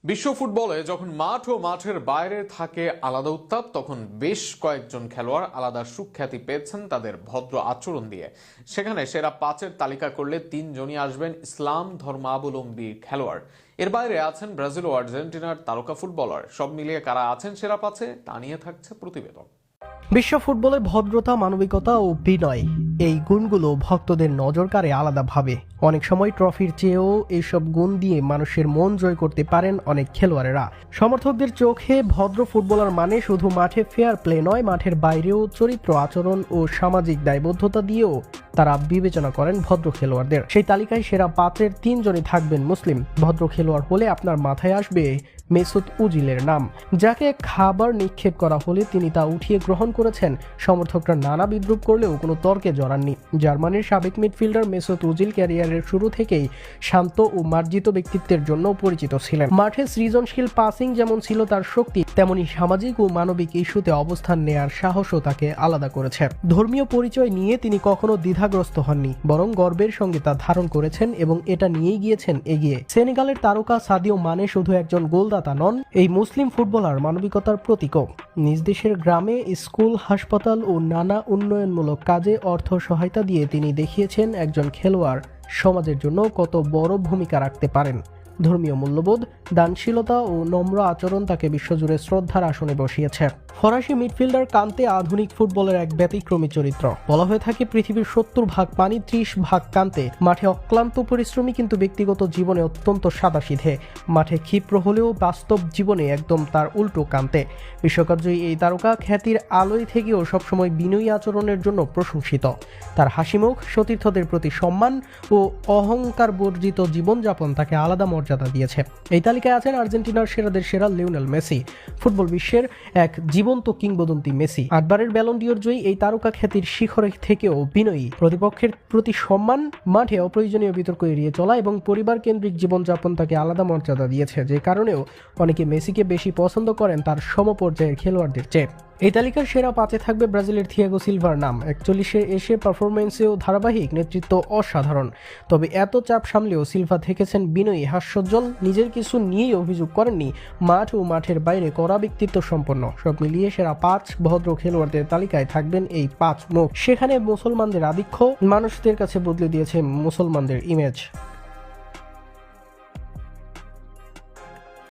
বিশ্ব ফুটবলে যখন মাঠ ও মাঠের বাইরে থাকে আলাদা উত্তাপ, তখন বেশ কয়েকজন খেলোয়াড় আলাদা সুখ্যাতি পেয়েছেন তাদের ভদ্র আচরণ দিয়ে। সেখানে সেরা পাঁচের তালিকা করলে তিনজনই আসবেন ইসলাম ধর্মাবলম্বী খেলোয়াড়। এর বাইরে আছেন ব্রাজিল ও আর্জেন্টিনার তারকা ফুটবলার। সব মিলিয়ে কারা আছেন সেরা পাঁচে তা নিয়ে থাকছে প্রতিবেদন। বিশ্ব ফুটবলে ভদ্রতা, মানবিকতা ও বিনয়, এই গুণগুলো ভক্তদের নজর কাড়ে আলাদাভাবে। অনেক সময় ট্রফির চেয়েও এইসব গুণ দিয়ে মানুষের মন জয় করতে পারেন অনেক খেলোয়াড়েরা। সমর্থকদের চোখে ভদ্র ফুটবলার মানে শুধু মাঠে ফেয়ার প্লে নয়, মাঠের বাইরেও চরিত্র, আচরণ ও সামাজিক দায়বদ্ধতা দিয়েও তারা বিবেচনা করেন ভদ্র খেলোয়াড়দের। সেই তালিকায় সেরা পাঁচের তিনজনই থাকবেন মুসলিম। ভদ্র খেলোয়াড় হলে আপনার মাথায় আসবে মেসুত ওজিলের নাম, যাকে খাবার নিক্ষেপ করা হলে তিনি তা উঠিয়ে গ্রহণ করেছেন। সমর্থকরা নানা বিদ্রুপ করলেও কোনো তর্কে জড়াননি। জার্মানির সাবেক মিডফিল্ডার মেসুত ওজিল ক্যারিয়ারের শুরু থেকেই শান্ত ও মার্জিত ব্যক্তিত্বের জন্য পরিচিত ছিলেন। মাঠে সৃজনশীল পাসিং যেমন ছিল তার শক্তি, তেমনি সামাজিক ও মানবিক ইস্যুতে অবস্থান নেয়ার সাহসও তাকে আলাদা করেছে। ধর্মীয় পরিচয় নিয়ে তিনি কখনো দ্বিধাগ্রস্ত হননি, বরং গর্বের সঙ্গে তা ধারণ করেছেন এবং এটা নিয়েই গিয়েছেন এগিয়ে। সেনেগালের তারকা সাদিও মানে শুধু একজন গোলদাতা নন, এই মুসলিম ফুটবলার মানবিকতার প্রতীকও। নিজ দেশের গ্রামে স্কুল, হাসপাতাল ও নানা উন্নয়নমূলক কাজে অর্থ সহায়তা দিয়ে তিনি দেখিয়েছেন একজন খেলোয়াড় সমাজের জন্য কত বড় ভূমিকা রাখতে পারেন। ধর্মীয় মূল্যবোধ, দানশীলতা ও নম্র আচরণ তাকে বিশ্বজুড়ে শ্রদ্ধার আসনে বসিয়েছে। ফরাসি মিডফিল্ডার কান্তে আধুনিক ফুটবলের এক ব্যতিক্রমী চরিত্র। বলা হয়ে থাকে পৃথিবীর 70 ভাগ পানি, 30 ভাগ কান্তে। মাঠে অক্লান্ত পরিশ্রমী, কিন্তু ব্যক্তিগত জীবনে অত্যন্ত সাদাসিধে। মাঠে ক্ষিপ্র হলেও বাস্তব জীবনে একদম তার উল্টো কান্তে। বিশ্বকাপজয়ী এই তারকা খ্যাতির আলোয় থেকেও সবসময় বিনয়ী আচরণের জন্য প্রশংসিত। তার হাসিমুখ, সতীর্থদের প্রতি সম্মান ও অহংকার বর্জিত জীবনযাপন তাকে আলাদা মর্যাদা দিয়েছে। এই তালিকায় আছেন আর্জেন্টিনার সেরাদের সেরা লিওনেল মেসি, ফুটবল বিশ্বের এক জীবন্ত কিংবদন্তি মেসি। 8 বারের ব্যালন ডিওর জয়ী এই তারকা খ্যাতির শিখরে থেকেও বিনয়ী, প্রতিপক্ষের প্রতি সম্মান, মাঠে অপ্রয়োজনীয় বিতর্ক এড়িয়ে চলা এবং পরিবার কেন্দ্রিক জীবনযাপন তাকে আলাদা মর্যাদা দিয়েছে, যে কারণেও অনেকে মেসিকে বেশি পছন্দ করেন তার সমপর্যায়ের খেলোয়াড়দের চেয়ে। এই তালিকার সেরা পাঁচে থাকবে ব্রাজিলের থিয়াগো সিলভার নাম। 41-এ এসে পারফরমেন্সেও ধারাবাহিক, নেতৃত্ব অসাধারণ। তবে এত চাপ সামলেও সিলভা থেকেছেন বিনয়ী, হাস্যোজ্জ্বল, নিজের কিছু নিয়েই অভিযোগ করেননি, মাঠ ও মাঠের বাইরে কড়া ব্যক্তিত্ব সম্পন্ন। সব মিলিয়ে সেরা 5 ভদ্র খেলোয়াড়দের তালিকায় থাকবেন এই 5 মুখ। সেখানে মুসলমানদের আধিক্য মানুষদের কাছে বদলে দিয়েছে মুসলমানদের ইমেজ।